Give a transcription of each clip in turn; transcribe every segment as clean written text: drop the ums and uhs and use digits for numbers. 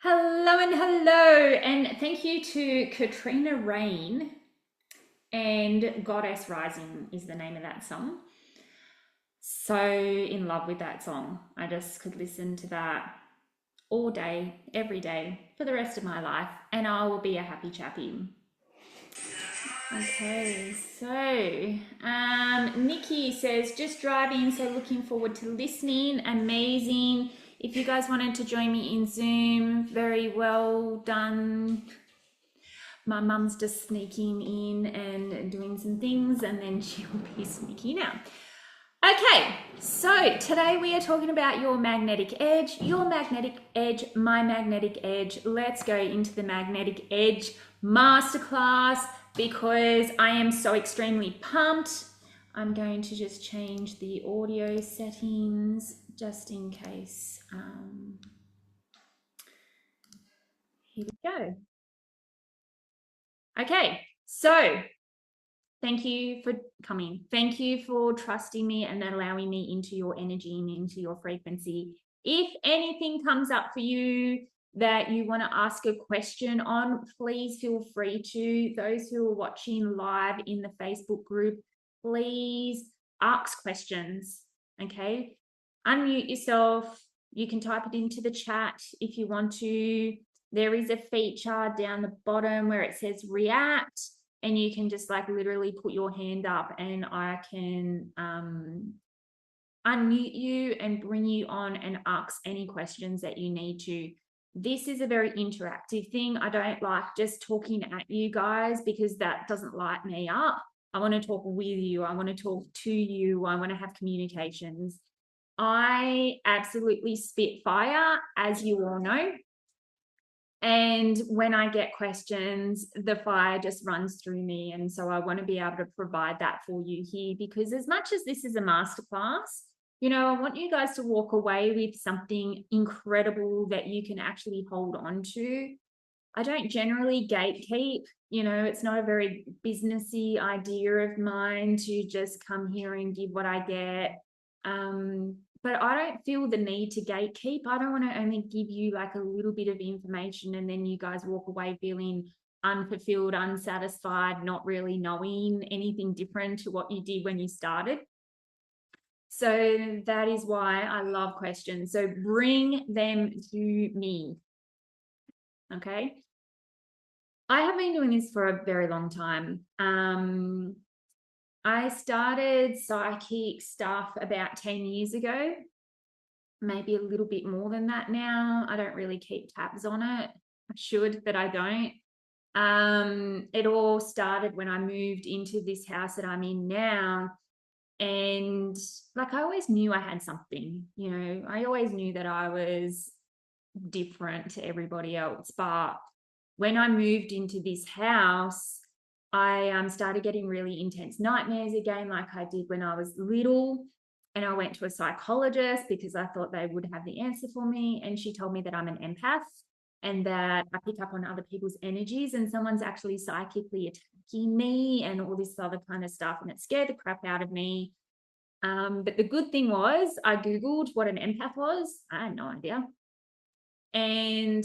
Hello and hello, and thank you to Katrina Rain, and Goddess Rising is the name of that song. So in love with that song. I just could listen to that all day, every day, for the rest of my life, and I will be a happy chappy. Okay, so Nikki says, just driving, so looking forward to listening. Amazing. If you guys wanted to join me in Zoom, very well done. My mum's just sneaking in and doing some things, and then she'll be sneaking out. Okay, so today we are talking about your magnetic edge, my magnetic edge. Let's go into the magnetic edge masterclass because I am so extremely pumped. I'm going to just change the audio settings just in case. Here we go. Okay, so thank you for coming. Thank you for trusting me and allowing me into your energy and into your frequency. If anything comes up for you that you want to ask a question on, please feel free to. Those who are watching live in the Facebook group, please ask questions, okay? Unmute yourself. You can type it into the chat if you want to. There is a feature down the bottom where it says react, and you can just like literally put your hand up and I can unmute you and bring you on and ask any questions that you need to. This is a very interactive thing. I don't like just talking at you guys because that doesn't light me up. I want to talk with you. I want to talk to you. I want to have communications. I absolutely spit fire, as you all know. And when I get questions, the fire just runs through me. And so I want to be able to provide that for you here, because as much as this is a masterclass, you know, I want you guys to walk away with something incredible that you can actually hold on to. I don't generally gatekeep, you know, it's not a very businessy idea of mine to just come here and give what I get. But I don't feel the need to gatekeep. I don't want to only give you like a little bit of information and then you guys walk away feeling unfulfilled, unsatisfied, not really knowing anything different to what you did when you started. So that is why I love questions. So bring them to me. Okay. I have been doing this for a very long time. I started psychic stuff about 10 years ago, maybe a little bit more than that now. I don't really keep tabs on it. I should, but I don't. It all started when I moved into this house that I'm in now. And like, I always knew I had something, you know, I always knew that I was different to everybody else. But when I moved into this house, I started getting really intense nightmares again, like I did when I was little. And I went to a psychologist because I thought they would have the answer for me. And she told me that I'm an empath and that I pick up on other people's energies and someone's actually psychically attacking me and all this other kind of stuff. And it scared the crap out of me. But the good thing was I Googled what an empath was. I had no idea. And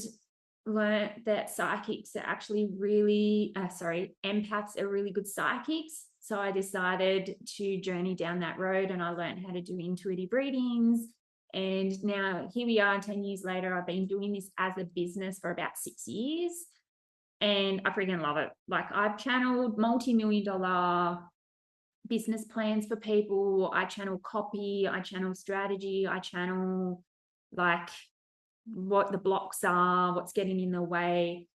learned that psychics are actually really, empaths are really good psychics. So I decided to journey down that road, and I learned how to do intuitive readings. And now here we are 10 years later. I've been doing this as a business for about 6 years, and I freaking love it. Like, I've channeled multi-million-dollar business plans for people. I channel copy, I channel strategy, I channel like what the blocks are, what's getting in the way.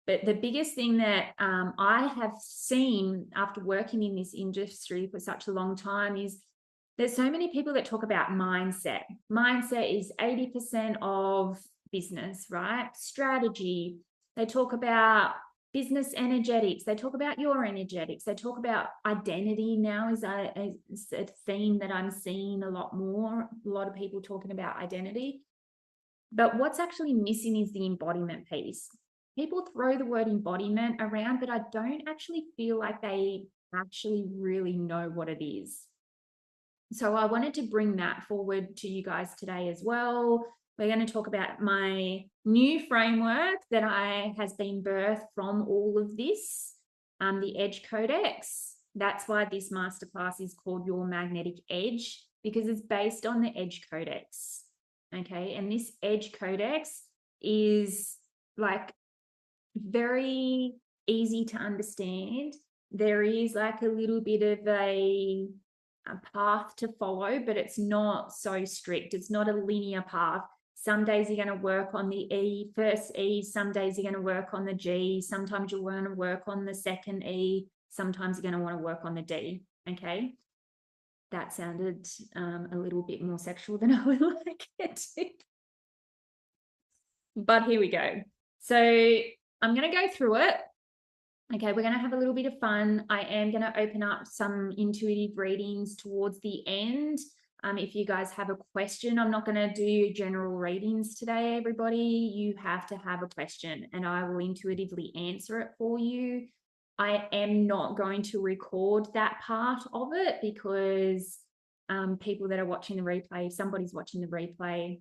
But the biggest thing that I have seen after working in this industry for such a long time is there's so many people that talk about mindset. Mindset is 80% of business, right? Strategy. They talk about business energetics. They talk about your energetics. They talk about identity now is a theme that I'm seeing a lot more. A lot of people talking about identity. But what's actually missing is the embodiment piece. People throw the word embodiment around, but I don't actually feel like they actually really know what it is. So I wanted to bring that forward to you guys today as well. We're going to talk about my new framework that has been birthed from all of this, the EDGE Codex. That's why this masterclass is called Your Magnetic Edge, because it's based on the EDGE Codex. Okay, and this EDGE Codex is like very easy to understand. There is like a little bit of a path to follow, but it's not so strict. It's not a linear path. Some days you're going to work on the first E, some days you're going to work on the G, sometimes you'll want to work on the second E, sometimes you're going to want to work on the D. Okay, that sounded a little bit more sexual than I would like it to. But here we go. So I'm going to go through it. Okay, we're going to have a little bit of fun. I am going to open up some intuitive readings towards the end. If you guys have a question, I'm not going to do general readings today, everybody. You have to have a question, and I will intuitively answer it for you. I am not going to record that part of it because people that are watching the replay, if somebody's watching the replay,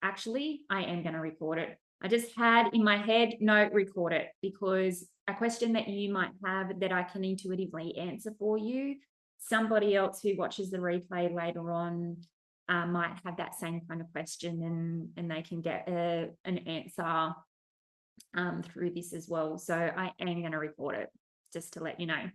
actually, I am going to record it. I just had in my head, no, record it, because a question that you might have that I can intuitively answer for you, somebody else who watches the replay later on might have that same kind of question, and they can get an answer through this as well. So I am going to record it, just to let you know.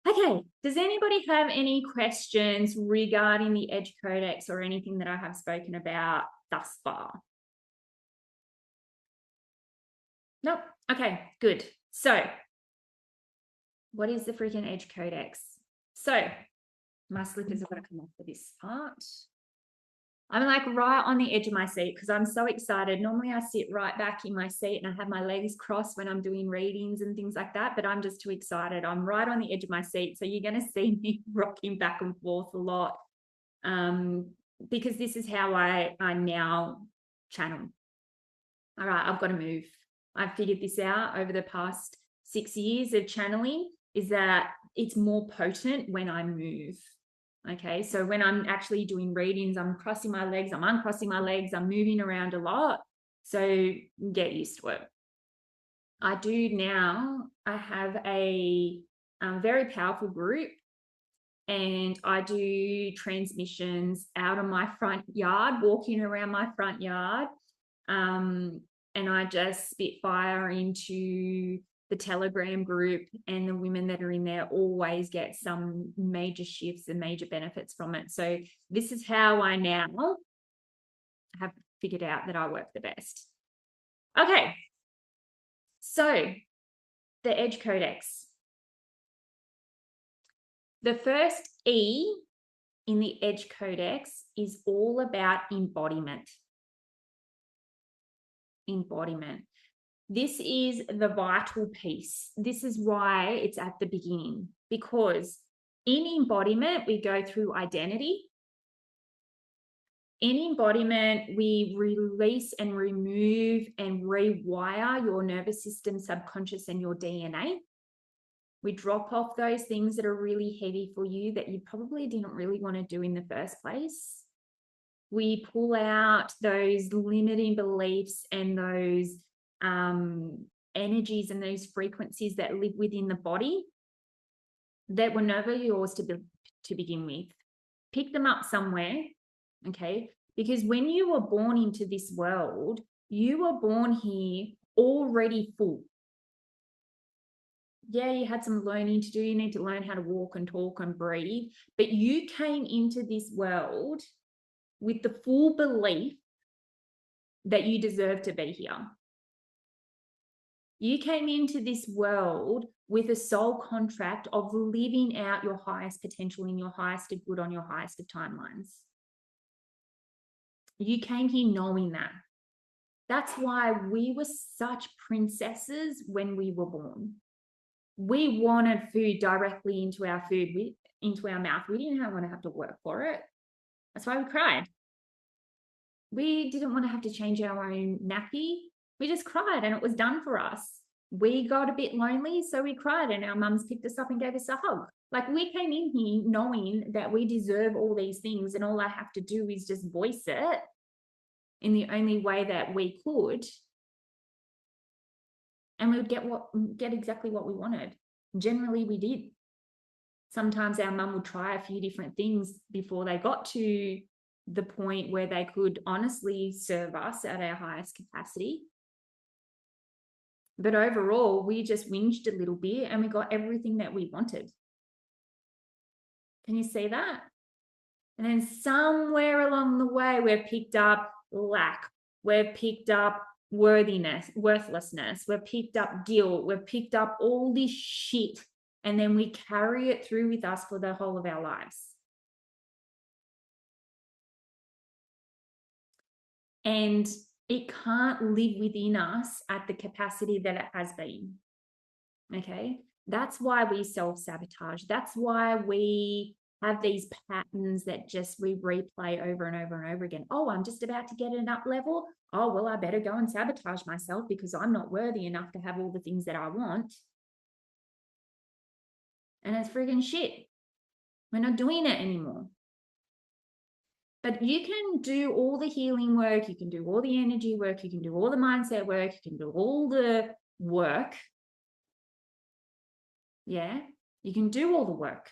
Okay, does anybody have any questions regarding the EDGE Codex or anything that I have spoken about thus far? Nope. Okay, good. So what is the freaking EDGE Codex? So my slippers are going to come off for this part. I'm like right on the edge of my seat because I'm so excited. Normally I sit right back in my seat and I have my legs crossed when I'm doing readings and things like that, but I'm just too excited. I'm right on the edge of my seat. So you're going to see me rocking back and forth a lot because this is how I now channel. All right, I've got to move. I've figured this out over the past 6 years of channeling, is that it's more potent when I move. Okay, so when I'm actually doing readings, I'm crossing my legs, I'm uncrossing my legs, I'm moving around a lot. So get used to it. I do now, I have a very powerful group, and I do transmissions out of my front yard, walking around my front yard. And I just spit fire into the Telegram group, and the women that are in there always get some major shifts and major benefits from it. So this is how I now have figured out that I work the best. Okay, so the EDGE Codex. The first E in the EDGE Codex is all about embodiment. Embodiment. This is the vital piece. This is why it's at the beginning, because in embodiment, we go through identity. In embodiment, we release and remove and rewire your nervous system, subconscious, and your DNA. We drop off those things that are really heavy for you that you probably didn't really want to do in the first place. We pull out those limiting beliefs and those energies and those frequencies that live within the body that were never yours to begin with. Pick them up somewhere, okay? Because when you were born into this world, you were born here already full. Yeah, you had some learning to do. You need to learn how to walk and talk and breathe. But you came into this world with the full belief that you deserve to be here. You came into this world with a soul contract of living out your highest potential in your highest of good on your highest of timelines. You came here knowing that. That's why we were such princesses when we were born. We wanted food directly into our into our mouth. We didn't want to have to work for it. That's why we cried. We didn't want to have to change our own nappy. We just cried and it was done for us. We got a bit lonely, so we cried and our mums picked us up and gave us a hug. Like, we came in here knowing that we deserve all these things and all I have to do is just voice it in the only way that we could. And we would get exactly what we wanted. Generally, we did. Sometimes our mum would try a few different things before they got to the point where they could honestly serve us at our highest capacity. But overall, we just whinged a little bit and we got everything that we wanted. Can you see that? And then somewhere along the way, we've picked up lack. We've picked up worthlessness. We've picked up guilt. We've picked up all this shit. And then we carry it through with us for the whole of our lives. And it can't live within us at the capacity that it has been. Okay? That's why we self-sabotage. That's why we have these patterns that just we replay over and over and over again. Oh, I'm just about to get an up level. Oh, well, I better go and sabotage myself because I'm not worthy enough to have all the things that I want. And it's friggin' shit. We're not doing it anymore. But you can do all the healing work, you can do all the energy work, you can do all the mindset work, you can do all the work. Yeah, you can do all the work.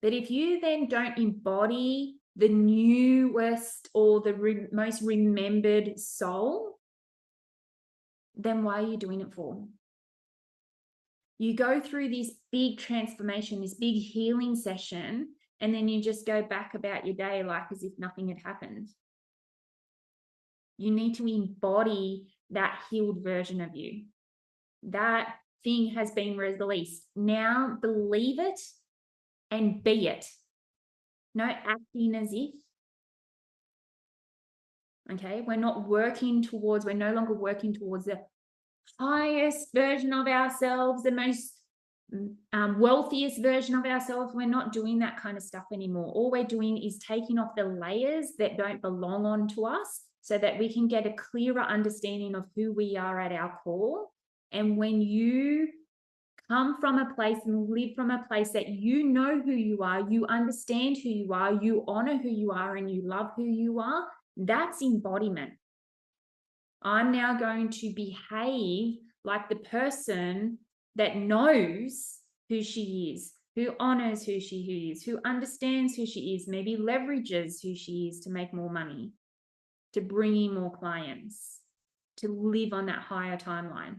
But if you then don't embody the newest or the most remembered soul, then why are you doing it for? You go through this big transformation, this big healing session, and then you just go back about your day like as if nothing had happened. You need to embody that healed version of you. That thing has been released. Now believe it and be it. No acting as if. Okay, we're no longer working towards the highest version of ourselves, the most wealthiest version of ourselves. We're not doing that kind of stuff anymore. All we're doing is taking off the layers that don't belong onto us so that we can get a clearer understanding of who we are at our core. And when you come from a place and live from a place that you know who you are, you understand who you are, you honor who you are, and you love who you are, that's embodiment. I'm now going to behave like the person that knows who she is, who honors who she is, who understands who she is, maybe leverages who she is to make more money, to bring in more clients, to live on that higher timeline.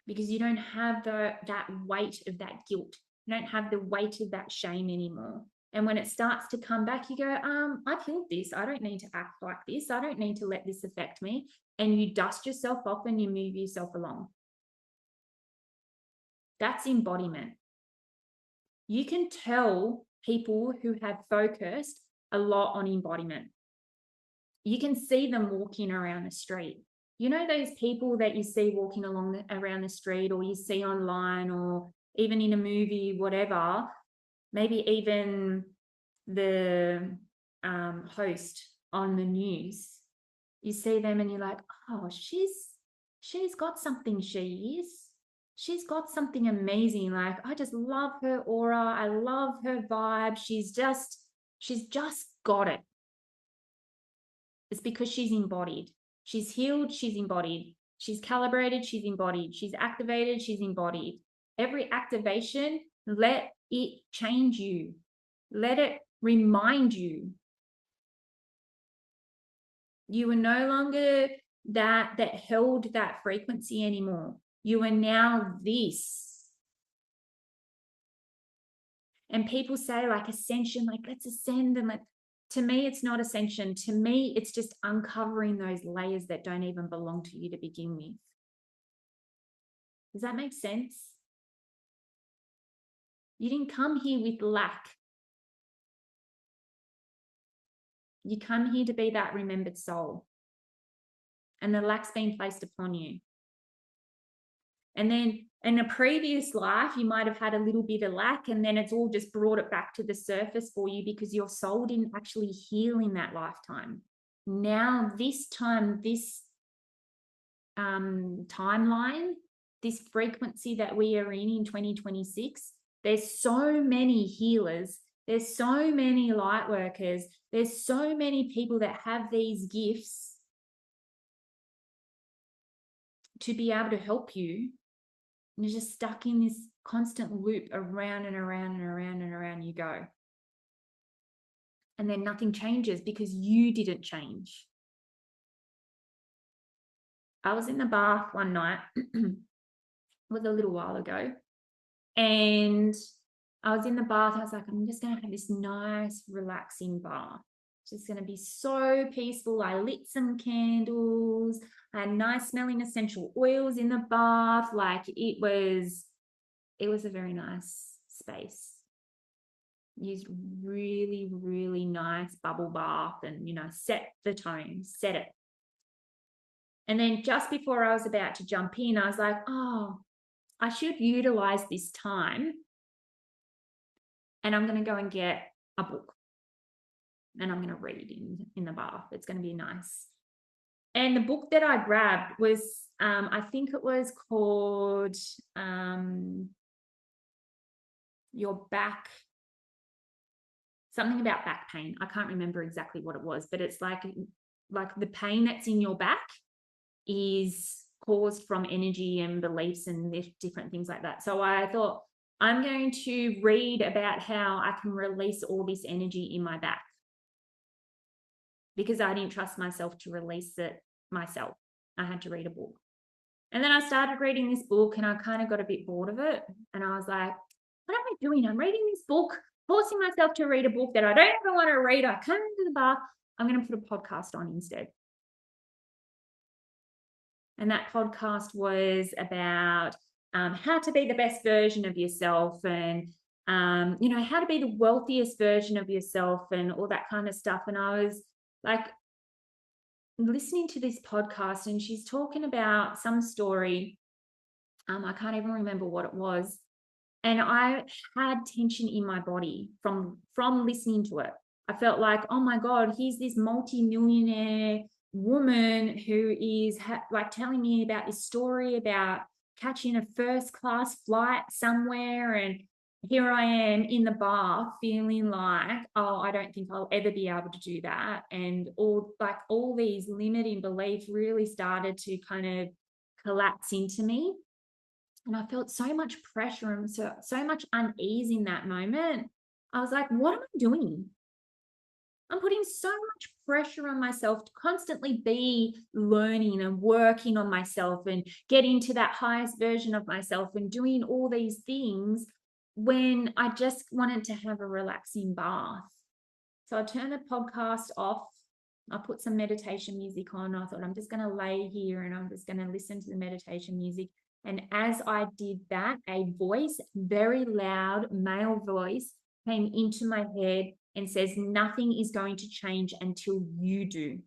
Because you don't have that weight of that guilt. You don't have the weight of that shame anymore. And when it starts to come back, you go, I've healed this. I don't need to act like this. I don't need to let this affect me. And you dust yourself off and you move yourself along. That's embodiment. You can tell people who have focused a lot on embodiment. You can see them walking around the street. You know those people that you see walking around the street, or you see online, or even in a movie, whatever, maybe even the host on the news. You see them and you're like, oh, she's got something, she's got something amazing. Like, I just love her aura. I love her vibe. She's just got it. It's because she's embodied. She's healed, she's embodied. She's calibrated, she's embodied. She's activated, she's embodied. Every activation, let it change you. Let it remind you. You are no longer that held that frequency anymore. You are now this. And people say like ascension, like let's ascend. And like, to me, it's not ascension. To me, it's just uncovering those layers that don't even belong to you to begin with. Does that make sense? You didn't come here with lack. You come here to be that remembered soul. And the lack's been placed upon you. And then in a previous life, you might have had a little bit of lack, and then it's all just brought it back to the surface for you because your soul didn't actually heal in that lifetime. Now, this time, this timeline, this frequency that we are in 2026, there's so many healers, there's so many light workers, there's so many people that have these gifts to be able to help you. And you're just stuck in this constant loop around and around and around and around you go. And then nothing changes because you didn't change. I was in the bath one night, it was a little while ago, and I was in the bath. I was like, I'm just going to have this nice, relaxing bath. It's just going to be so peaceful. I lit some candles. I had nice smelling essential oils in the bath. Like it was a very nice space. Used really, really nice bubble bath and, you know, set the tone, set it. And then just before I was about to jump in, I was like, oh, I should utilize this time. And I'm going to go and get a book. And I'm going to read in the bath. It's going to be nice. And the book that I grabbed was, I think it was called Your Back, something about back pain. I can't remember exactly what it was, but it's like the pain that's in your back is caused from energy and beliefs and different things like that. So I thought, I'm going to read about how I can release all this energy in my back, because I didn't trust myself to release it myself. I had to read a book. And then I started reading this book and I kind of got a bit bored of it. And I was like, what am I doing? I'm reading this book, forcing myself to read a book that I don't even want to read. I come into the bath. I'm going to put a podcast on instead. And that podcast was about how to be the best version of yourself, and you know, how to be the wealthiest version of yourself and all that kind of stuff. And I was like listening to this podcast, and she's talking about some story. I can't even remember what it was. And I had tension in my body from listening to it. I felt like, oh my God, here's this multi-millionaire woman who is like telling me about this story about catching a first-class flight somewhere, and here I am in the bath feeling like, oh, I don't think I'll ever be able to do that. And all these limiting beliefs really started to kind of collapse into me. And I felt so much pressure and so much unease in that moment. I was like, what am I doing? I'm putting so much pressure on myself to constantly be learning and working on myself and getting to that highest version of myself and doing all these things when I just wanted to have a relaxing bath. So I turned the podcast off. I put some meditation music on. I thought, I'm just going to lay here and I'm just going to listen to the meditation music. And as I did that, a voice, very loud male voice, came into my head and says, nothing is going to change until you do.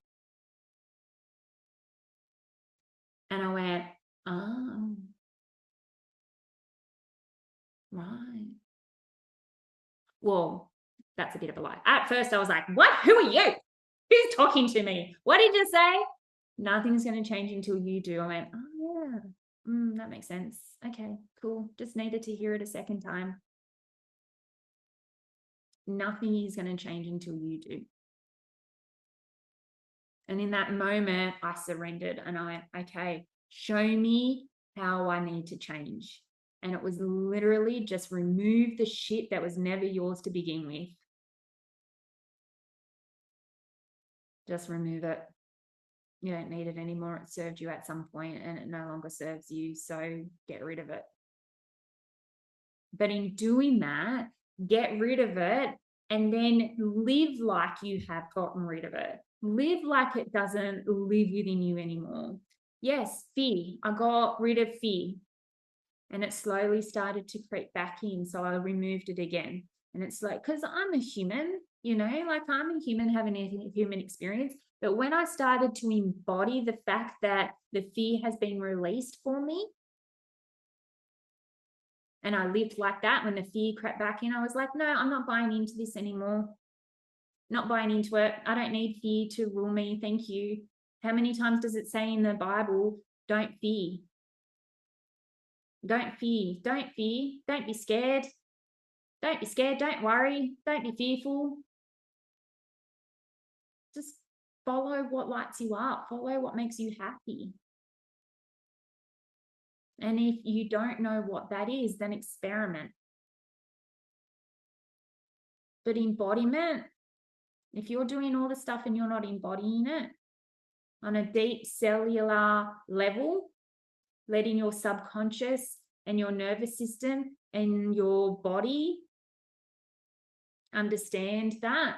And I went, oh, right. Well, that's a bit of a lie. At first I was like, what? Who are you? Who's talking to me? What did you say? Nothing's going to change until you do. I went, oh yeah. That makes sense. Okay, cool. Just needed to hear it a second time. Nothing is going to change until you do. And in that moment, I surrendered and I went, okay, show me how I need to change. And it was literally just remove the shit that was never yours to begin with. Just remove it. You don't need it anymore. It served you at some point and it no longer serves you. So get rid of it. But in doing that, get rid of it and then live like you have gotten rid of it. Live like it doesn't live within you anymore. Yes, fear. I got rid of fear and it slowly started to creep back in. So I removed it again. And it's like, because I'm a human, you know, like I'm a human having a human experience. But when I started to embody the fact that the fear has been released for me, and I lived like that, when the fear crept back in, I was like, no, I'm not buying into this anymore. Not buying into it. I don't need fear to rule me. Thank you. How many times does it say in the Bible, don't fear? Don't fear. Don't fear. Don't be scared. Don't be scared. Don't worry. Don't be fearful. Just follow what lights you up. Follow what makes you happy. And if you don't know what that is, then experiment. But embodiment, if you're doing all the stuff and you're not embodying it on a deep cellular level, letting your subconscious and your nervous system and your body understand that.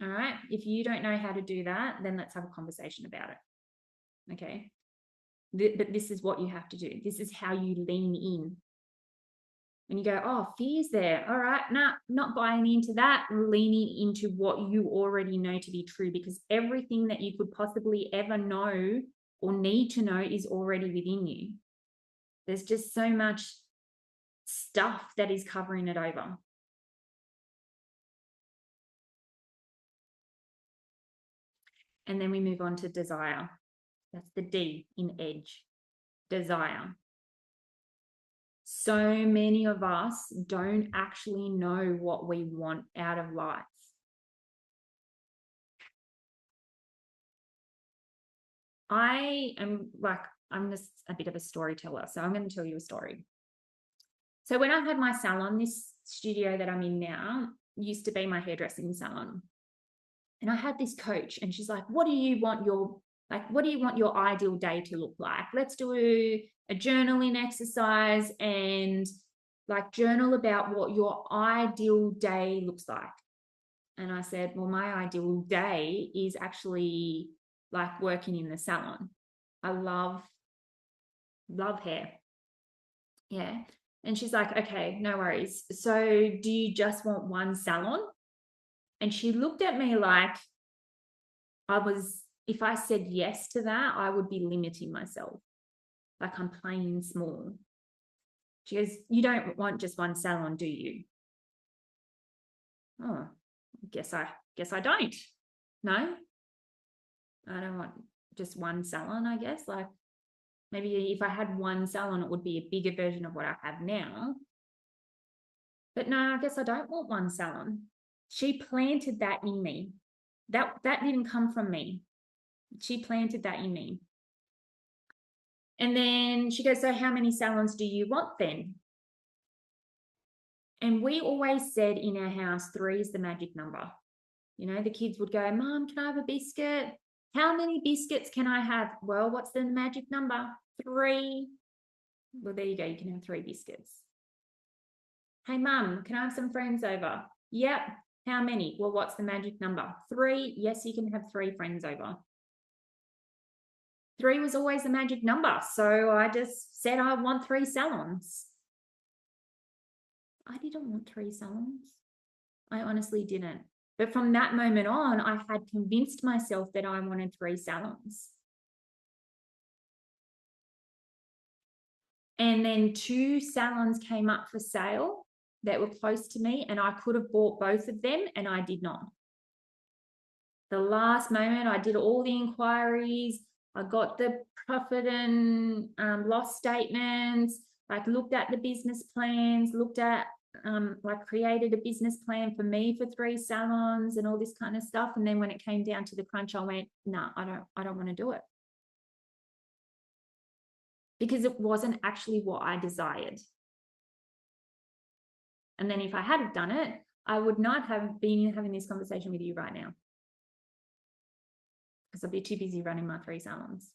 All right. If you don't know how to do that, then let's have a conversation about it. Okay. But this is what you have to do. This is how you lean in. And you go, oh, fear's there. All right. Nah, not buying into that, leaning into what you already know to be true, because everything that you could possibly ever know or need to know is already within you. There's just so much stuff that is covering it over. And then we move on to desire. That's the D in EDGE, desire. So many of us don't actually know what we want out of life. I'm just a bit of a storyteller, so I'm going to tell you a story. So when I had my salon, this studio that I'm in now used to be my hairdressing salon. And I had this coach and she's like, what do you want your ideal day to look like? Let's do a journaling exercise and like journal about what your ideal day looks like. And I said, well, my ideal day is actually like working in the salon. I love hair. Yeah. And she's like, okay, no worries. So do you just want one salon? And she looked at me like if I said yes to that, I would be limiting myself. Like I'm playing small. She goes, you don't want just one salon, do you? Oh, guess I don't. No, I don't want just one salon, I guess. Like maybe if I had one salon, it would be a bigger version of what I have now. But no, I guess I don't want one salon. She planted that in me. That didn't come from me. She planted that in me. And then she goes, so how many salons do you want then? And we always said in our house, 3 is the magic number. You know, the kids would go, Mom, can I have a biscuit? How many biscuits can I have? Well, what's the magic number? 3. Well, there you go. You can have 3 biscuits. Hey, Mum, can I have some friends over? Yep. How many? Well, what's the magic number? 3. Yes, you can have 3 friends over. 3 was always the magic number. So I just said I want 3 salons. I didn't want 3 salons. I honestly didn't. But from that moment on, I had convinced myself that I wanted 3 salons. And then 2 salons came up for sale that were close to me, and I could have bought both of them, and I did not. The last moment, I did all the inquiries. I got the profit and loss statements. like looked at the business plans, looked at like created a business plan for me for 3 salons and all this kind of stuff. And then when it came down to the crunch, I went, no, I don't want to do it. Because it wasn't actually what I desired. And then if I had have done it, I would not have been having this conversation with you right now. Because I'd be too busy running my 3 salons.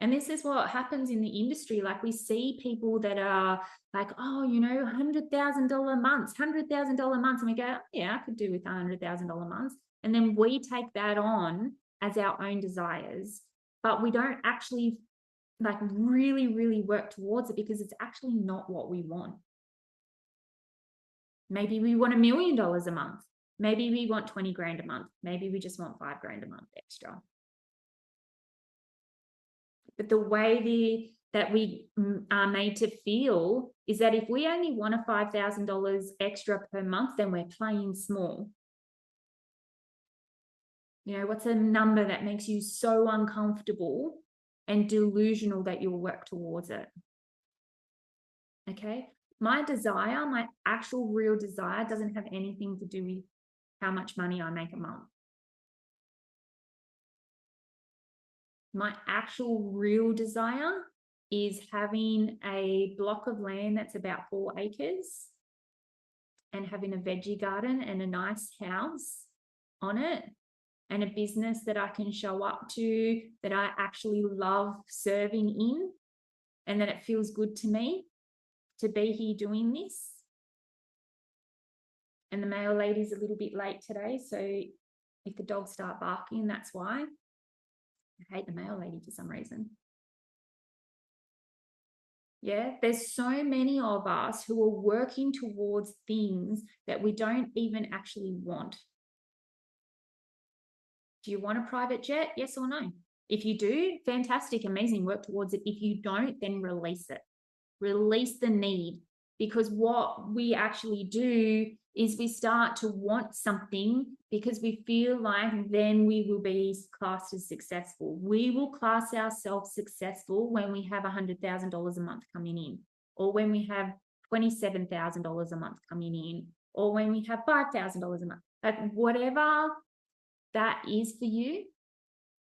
And this is what happens in the industry. Like we see people that are like, oh, you know, $100,000 months, $100,000 months. And we go, oh, yeah, I could do with $100,000 months. And then we take that on as our own desires, but we don't actually like really, really work towards it because it's actually not what we want. Maybe we want $1 million a month. Maybe we want 20 grand a month. Maybe we just want 5 grand a month extra. But the way that we are made to feel is that if we only want a $5,000 extra per month, then we're playing small. You know, what's a number that makes you so uncomfortable and delusional that you'll work towards it? Okay. My desire, my actual real desire, doesn't have anything to do with how much money I make a month. My actual real desire is having a block of land that's about 4 acres and having a veggie garden and a nice house on it and a business that I can show up to, that I actually love serving in, and that it feels good to me to be here doing this. And the mail lady's a little bit late today, so if the dogs start barking, that's why. I hate the mail lady for some reason. Yeah, there's so many of us who are working towards things that we don't even actually want. Do you want a private jet? Yes or no? If you do, fantastic, amazing, work towards it. If you don't, then release it. Release the need. Because what we actually do is we start to want something because we feel like then we will be classed as successful. We will class ourselves successful when we have $100,000 a month coming in, or when we have $27,000 a month coming in, or when we have $5,000 a month. Like whatever that is for you,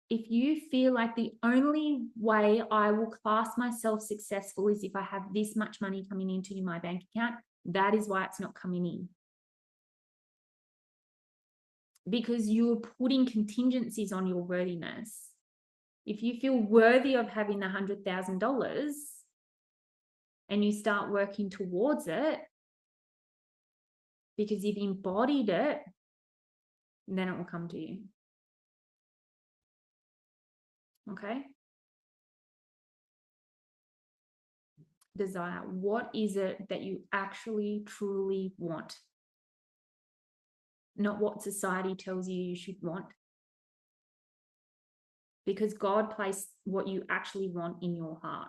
if you feel like the only way I will class myself successful is if I have this much money coming into my bank account, that is why it's not coming in. Because you're putting contingencies on your worthiness. If you feel worthy of having the $100,000 and you start working towards it because you've embodied it, then it will come to you. Okay? Desire. What is it that you actually truly want? Not what society tells you should want. Because God placed what you actually want in your heart.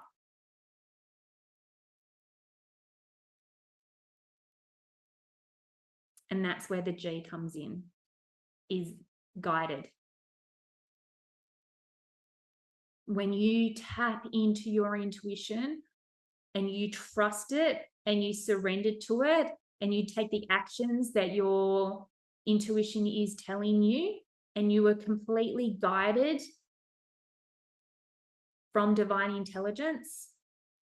And that's where the G comes in, is guided. When you tap into your intuition and you trust it and you surrender to it and you take the actions that your intuition is telling you, and you are completely guided from divine intelligence,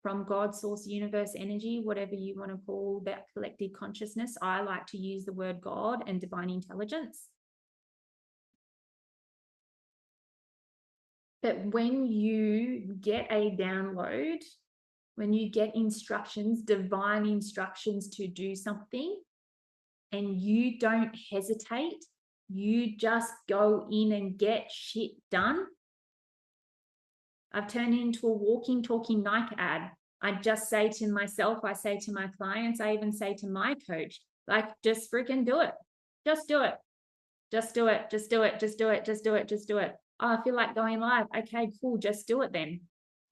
from God, source, universe, energy, whatever you want to call that collective consciousness. I like to use the word God and divine intelligence. But when you get a download, when you get instructions, divine instructions to do something, and you don't hesitate, you just go in and get shit done. I've turned into a walking, talking Nike ad. I just say to myself, I say to my clients, I even say to my coach, like, just freaking do it. Just do it. Just do it. Just do it. Just do it. Just do it. Just do it. Oh, I feel like going live. Okay, cool. Just do it then.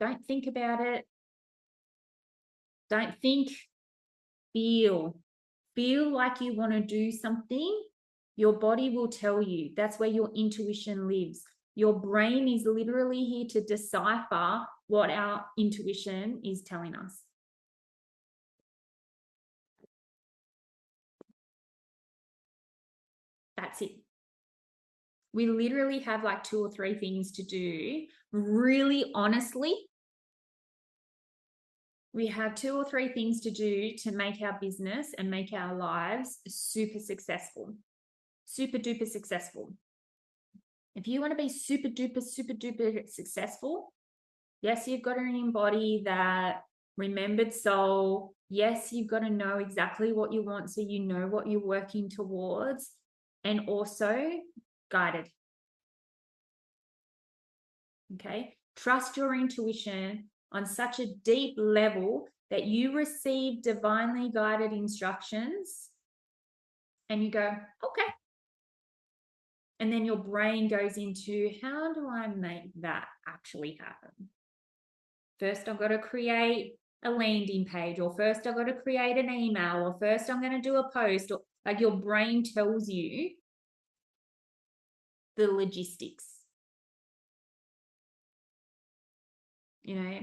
Don't think about it. Don't think. Feel. Feel like you want to do something. Your body will tell you. That's where your intuition lives. Your brain is literally here to decipher what our intuition is telling us. That's it. We literally have like 2 or 3 things to do. Really honestly, we have 2 or 3 things to do to make our business and make our lives super successful. Super duper successful. If you want to be super duper successful, yes, you've got to embody that remembered soul. Yes, you've got to know exactly what you want so you know what you're working towards, and also guided. Okay, trust your intuition on such a deep level that you receive divinely guided instructions and you go, okay. And then your brain goes into, how do I make that actually happen? First, I've got to create a landing page, or first I've got to create an email, or first I'm going to do a post, or like your brain tells you the logistics. You know,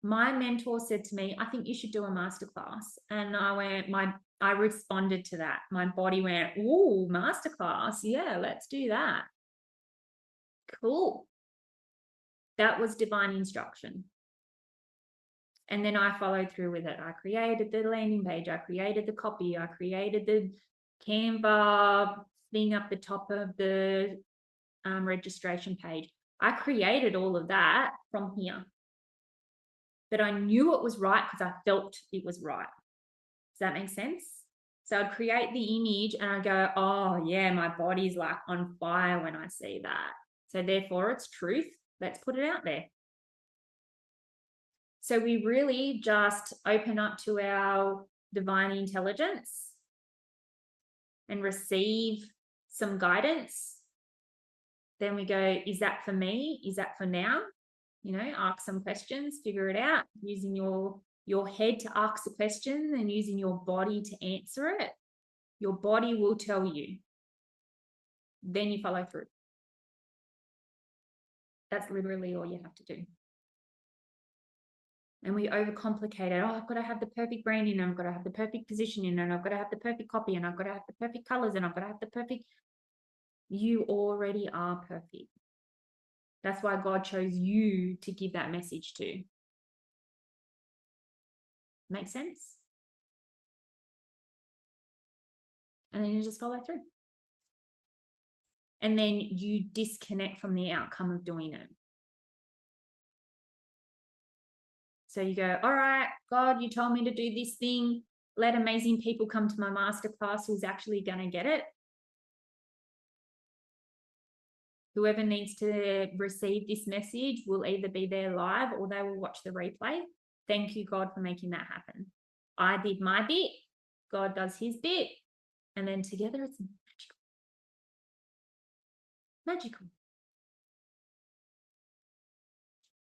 my mentor said to me, I think you should do a masterclass. And I responded to that. My body went, ooh, masterclass. Yeah, let's do that. Cool. That was divine instruction. And then I followed through with it. I created the landing page. I created the copy. I created the Canva thing up the top of the registration page. I created all of that from here. But I knew it was right because I felt it was right. Does that make sense? So I'd create the image and I'd go, oh yeah, my body's like on fire when I see that. So therefore it's truth. Let's put it out there. So we really just open up to our divine intelligence and receive some guidance. Then we go, is that for me? Is that for now? You know, ask some questions, figure it out using your head to ask the question and using your body to answer it. Your body will tell you. Then you follow through. That's literally all you have to do. And we overcomplicate it. Oh, I've got to have the perfect branding, and I've got to have the perfect positioning, and I've got to have the perfect copy, and I've got to have the perfect colors, and I've got to have the perfect. You already are perfect. That's why God chose you to give that message to. Make sense? And then you just follow through. And then you disconnect from the outcome of doing it. So you go, all right, God, you told me to do this thing. Let amazing people come to my masterclass who's actually going to get it. Whoever needs to receive this message will either be there live or they will watch the replay. Thank you, God, for making that happen. I did my bit. God does his bit. And then together it's magical. Magical.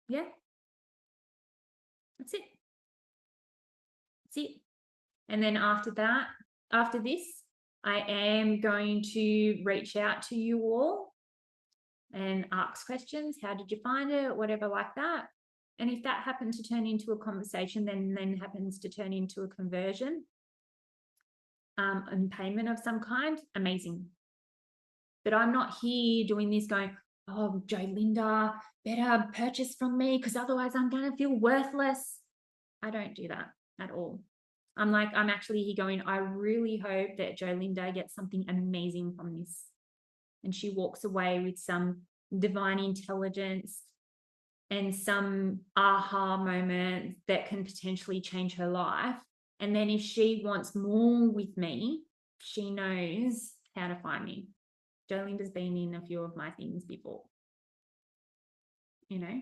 Yeah. That's it. That's it. And then after that, after this, I am going to reach out to you all and ask questions. How did you find it? Whatever like that. And if that happened to turn into a conversation, then happens to turn into a conversion and payment of some kind, amazing. But I'm not here doing this going, oh, Jolinda, better purchase from me because otherwise I'm going to feel worthless. I don't do that at all. I'm actually here going, I really hope that Jolinda gets something amazing from this. And she walks away with some divine intelligence and some aha moment that can potentially change her life. And then if she wants more with me, she knows how to find me. Jolinda's been in a few of my things before, you know,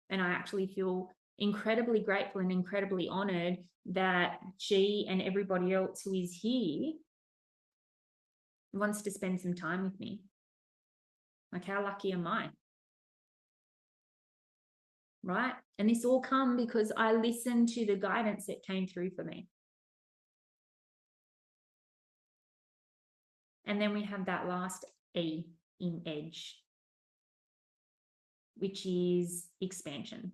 and I actually feel incredibly grateful and incredibly honored that she and everybody else who is here wants to spend some time with me. Like, how lucky am I? Right? And this all come because I listened to the guidance that came through for me. And then we have that last E in EDGE. which is expansion.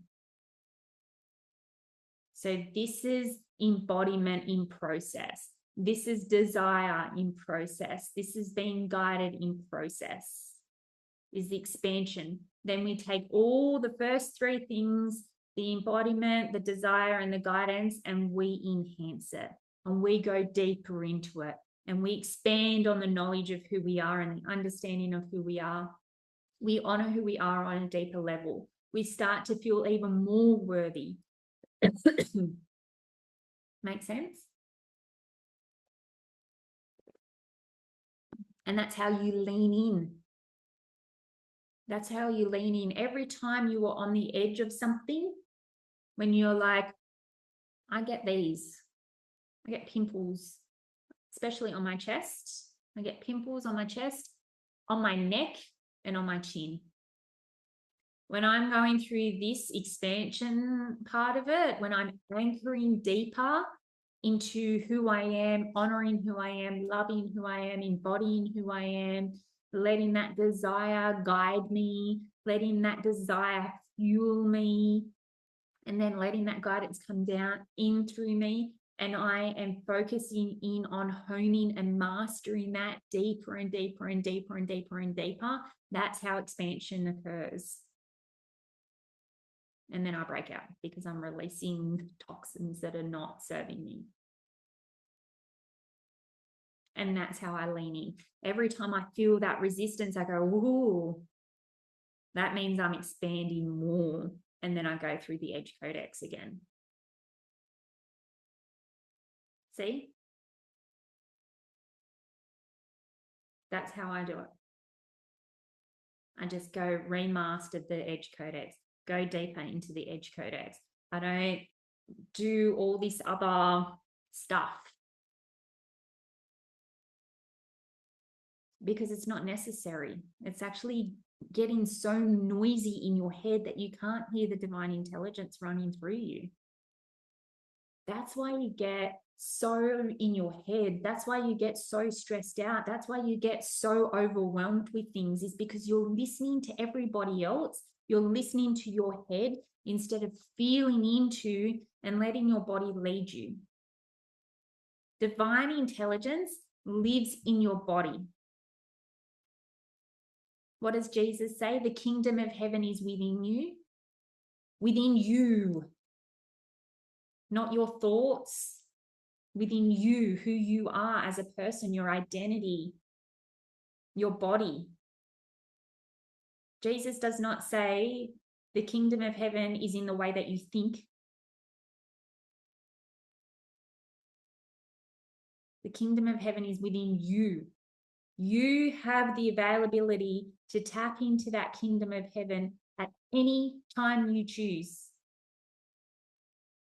So this is embodiment in process. This is desire in process. This is being guided in process, is the expansion. Then we take all the first three things, the embodiment, the desire, and the guidance, and we enhance it. And we go deeper into it. And we expand on the knowledge of who we are and the understanding of who we are. We honor who we are on a deeper level. We start to feel even more worthy. Make sense? And that's how you lean in. That's how you lean in. Every time you are on the edge of something, when you're like, I get these, I get pimples, especially on my chest. I get pimples on my chest, on my neck, and on my chin. When I'm going through this expansion part of it, when I'm anchoring deeper into who I am, honoring who I am, loving who I am, embodying who I am, letting that desire guide me, letting that desire fuel me, and then letting that guidance come down in through me. And I am focusing in on honing and mastering that deeper and deeper and deeper and deeper and deeper. That's how expansion occurs. And then I break out because I'm releasing toxins that are not serving me. And that's how I lean in. Every time I feel that resistance, I go, ooh, that means I'm expanding more. And then I go through the EDGE Codex again. See? That's how I do it. I just go remaster the EDGE Codex, go deeper into the EDGE Codex. I don't do all this other stuff because it's not necessary. It's actually getting so noisy in your head that you can't hear the divine intelligence running through you. That's why you get so in your head. That's why you get so stressed out. That's why you get so overwhelmed with things, is because you're listening to everybody else. You're listening to your head instead of feeling into and letting your body lead you. Divine intelligence lives in your body. What does Jesus say? The kingdom of heaven is within you. Within you. Not your thoughts. Within you, who you are as a person, your identity, your body. Jesus does not say the kingdom of heaven is in the way that you think. The kingdom of heaven is within you. You have the availability to tap into that kingdom of heaven at any time you choose.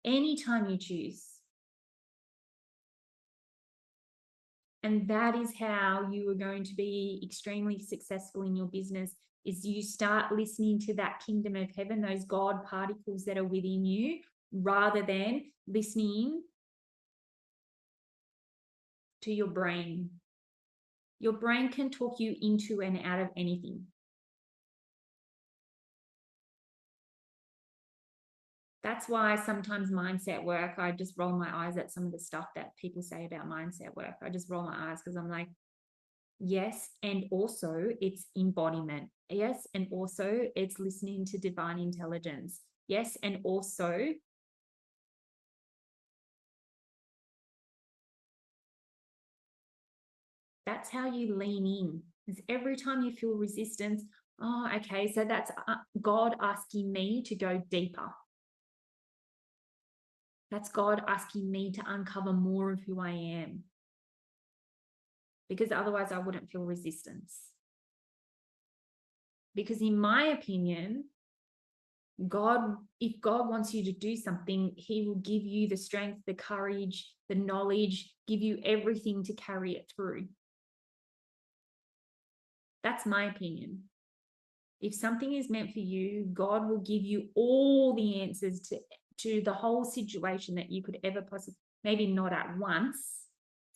Anytime you choose. And that is how you are going to be extremely successful in your business, is you start listening to that kingdom of heaven, those God particles that are within you, rather than listening to your brain. Your brain can talk you into and out of anything. That's why sometimes mindset work, I just roll my eyes at some of the stuff that people say about mindset work. I just roll my eyes because I'm like, yes, and also it's embodiment. Yes, and also it's listening to divine intelligence. Yes, and also that's how you lean in. Because every time you feel resistance, oh, okay, so that's God asking me to go deeper. That's God asking me to uncover more of who I am. Because otherwise I wouldn't feel resistance. Because in my opinion, if God wants you to do something, he will give you the strength, the courage, the knowledge, give you everything to carry it through. That's my opinion. If something is meant for you, God will give you all the answers to the whole situation that you could ever possibly, maybe not at once.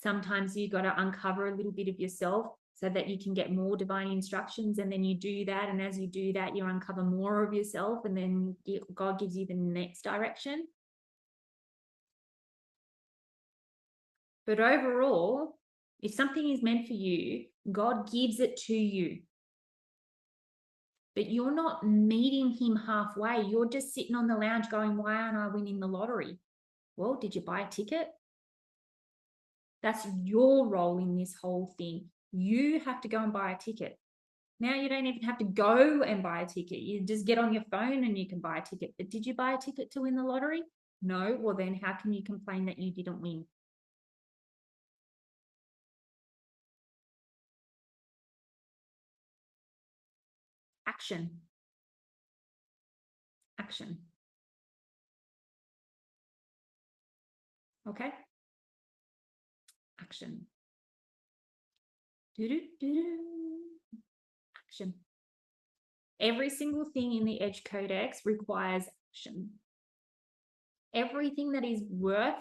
Sometimes you got to uncover a little bit of yourself. so that you can get more divine instructions. And then you do that. And as you do that, you uncover more of yourself. And then God gives you the next direction. But overall, if something is meant for you, God gives it to you. But you're not meeting him halfway. You're just sitting on the lounge going, why aren't I winning the lottery? Well, did you buy a ticket? That's your role in this whole thing. You have to go and buy a ticket. Now you don't even have to go and buy a ticket. You just get on your phone and you can buy a ticket. But did you buy a ticket to win the lottery? No. Well, then how can you complain that you didn't win? Action. Action. Okay? Action. Action. Every single thing in the EDGE Codex requires action. Everything that is worth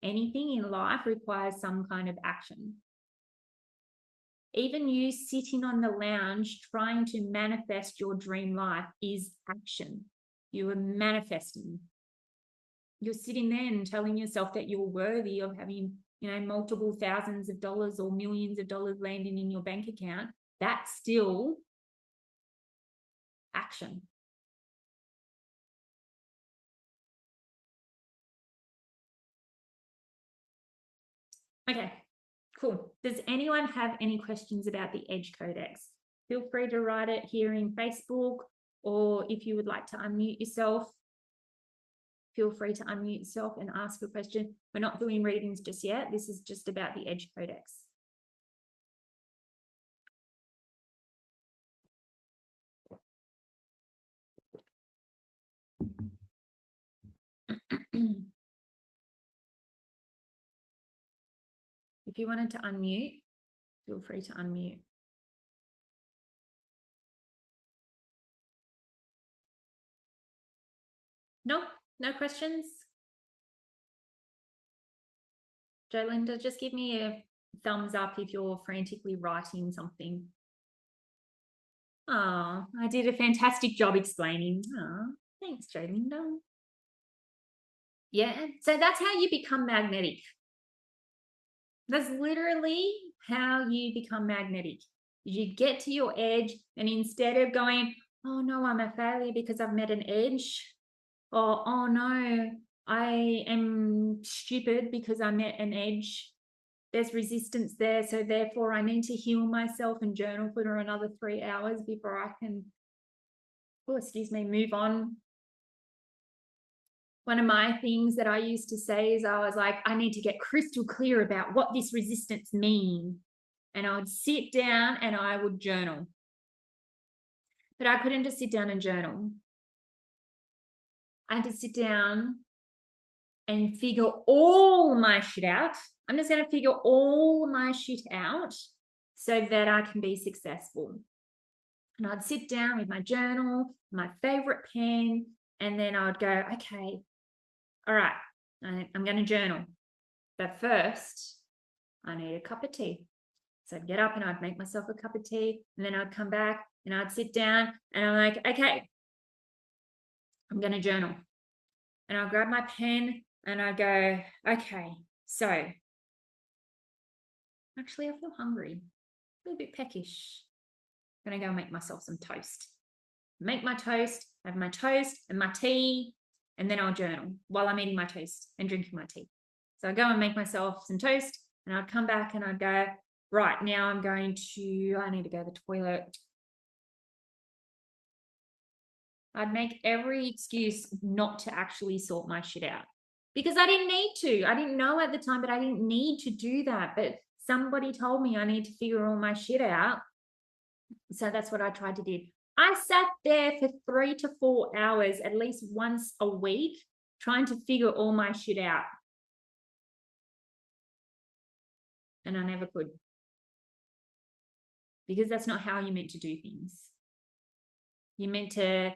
anything in life requires some kind of action. Even you sitting on the lounge trying to manifest your dream life is action. You are manifesting. You're sitting there and telling yourself that you're worthy of having, multiple thousands of dollars or millions of dollars landing in your bank account. That's still action. Okay, cool. Does anyone have any questions about the EDGE Codex? Feel free to write it here in Facebook, or if you would like to unmute yourself, feel free to unmute yourself and ask a question. We're not doing readings just yet. This is just about the EDGE Codex. If you wanted to unmute, feel free to unmute. No, no questions? Jolinda, just give me a thumbs up if you're frantically writing something. Oh, I did a fantastic job explaining. Oh, thanks, Jolinda. Yeah, so that's how you become magnetic. That's literally how you become magnetic. You get to your edge, and instead of going, oh no, I'm a failure because I've met an edge, or oh no, I am stupid because I met an edge, there's resistance there, so therefore I need to heal myself and journal for another 3 hours before I can, move on. One of my things that I used to say is I was like, I need to get crystal clear about what this resistance means. And I would sit down and I would journal. But I couldn't just sit down and journal. I had to sit down and figure all my shit out. I'm just going to figure all my shit out so that I can be successful. And I'd sit down with my journal, my favorite pen, and then I would go, okay, all right, I'm going to journal. But first, I need a cup of tea. So I'd get up and I'd make myself a cup of tea, and then I'd come back and I'd sit down and I'm like, okay, I'm going to journal. And I'll grab my pen and I go, okay, so actually I feel hungry, a little bit peckish. I'm going to go make myself some toast. Make my toast, have my toast and my tea, and then I'll journal while I'm eating my toast and drinking my tea. So I go and make myself some toast, and I'd come back and I'd go, right, now I need to go to the toilet. I'd make every excuse not to actually sort my shit out because I didn't need to. I didn't know at the time, but I didn't need to do that. But somebody told me I need to figure all my shit out. So that's what I tried to do. I sat there for 3 to 4 hours, at least once a week, trying to figure all my shit out. And I never could. Because that's not how you're meant to do things. You're meant to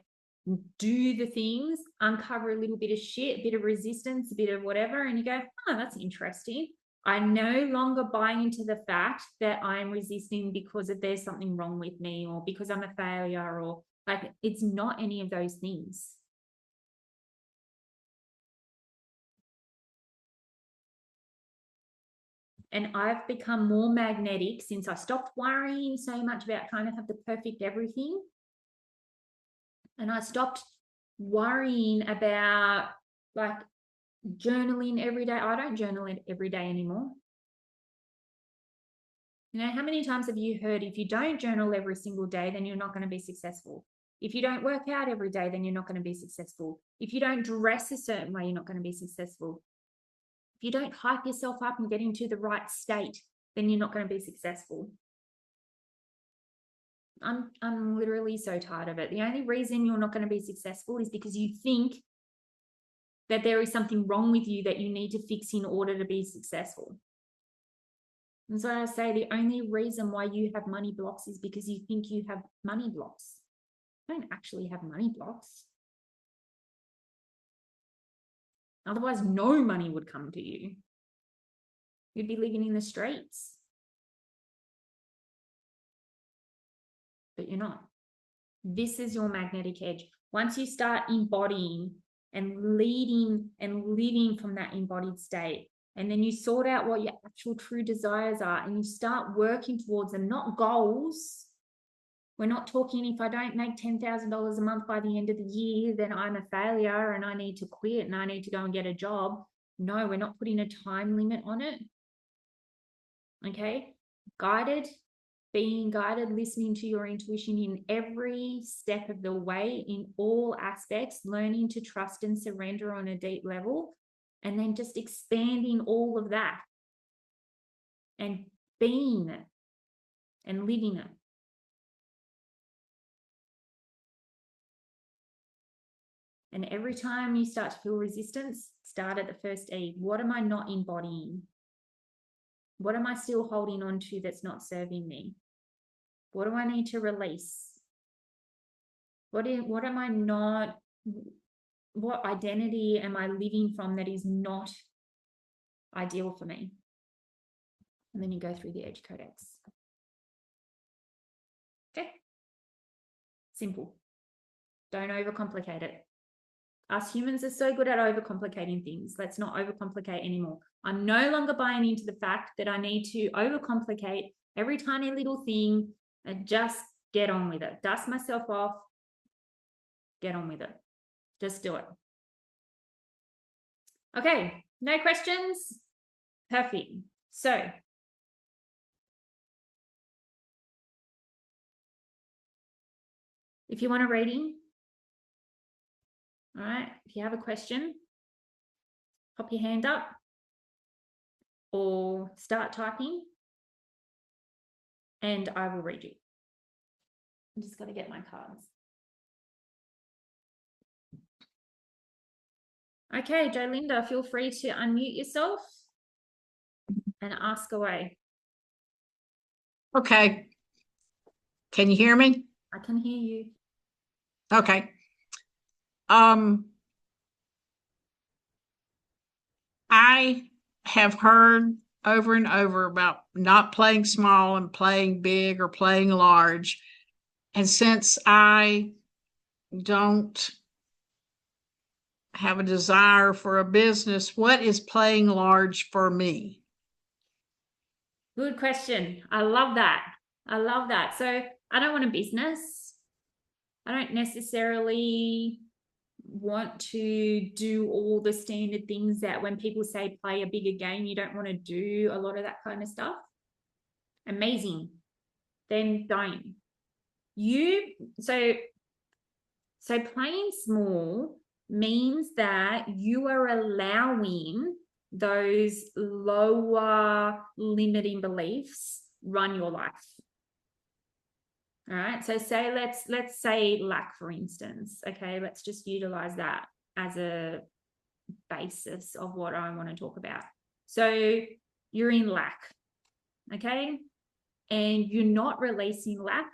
do the things, uncover a little bit of shit, a bit of resistance, a bit of whatever, and you go, oh, that's interesting. I'm no longer buying into the fact that I'm resisting because of there's something wrong with me or because I'm a failure, or like, it's not any of those things. And I've become more magnetic since I stopped worrying so much about trying to have the perfect everything. And I stopped worrying about like journaling every day. I don't journal it every day anymore. You know, how many times have you heard, if you don't journal every single day, then you're not going to be successful? If you don't work out every day, then you're not going to be successful. If you don't dress a certain way, you're not going to be successful. If you don't hype yourself up and get into the right state, then you're not going to be successful. I'm literally so tired of it. The only reason you're not going to be successful is because you think that there is something wrong with you that you need to fix in order to be successful. And so I say the only reason why you have money blocks is because you think you have money blocks. You don't actually have money blocks. Otherwise, no money would come to you. You'd be living in the streets. But you're not. This is your magnetic edge. Once you start embodying and leading and living from that embodied state, and then you sort out what your actual true desires are and you start working towards them, not goals. We're not talking, if I don't make $10,000 a month by the end of the year, then I'm a failure and I need to quit and I need to go and get a job. No, we're not putting a time limit on it. Okay? Guided, being guided, listening to your intuition in every step of the way, in all aspects, learning to trust and surrender on a deep level, and then just expanding all of that and being it and living it. And every time you start to feel resistance, start at the first E. What am I not embodying? What am I still holding on to that's not serving me? What do I need to release? What am I not, what identity am I living from that is not ideal for me? And then you go through the EDGE Codex. Okay? Simple. Don't overcomplicate it. Us humans are so good at overcomplicating things. Let's not overcomplicate anymore. I'm no longer buying into the fact that I need to overcomplicate every tiny little thing and just get on with it. Dust myself off, get on with it. Just do it. Okay, no questions? Perfect. So, if you want a reading, all right, if you have a question, pop your hand up or start typing and I will read you. I'm just going to get my cards. Okay, Jolinda, feel free to unmute yourself and ask away. Okay. Can you hear me? I can hear you. Okay. I have heard over and over about not playing small and playing big or playing large. And since I don't have a desire for a business, what is playing large for me? Good question. I love that. I love that. So I don't want a business. I don't necessarily want to do all the standard things that when people say play a bigger game, you don't want to do a lot of that kind of stuff. Amazing. Then don't. So playing small means that you are allowing those lower limiting beliefs run your life. All right. So say let's say lack, for instance. Okay, let's just utilize that as a basis of what I want to talk about. So you're in lack, okay, and you're not releasing lack.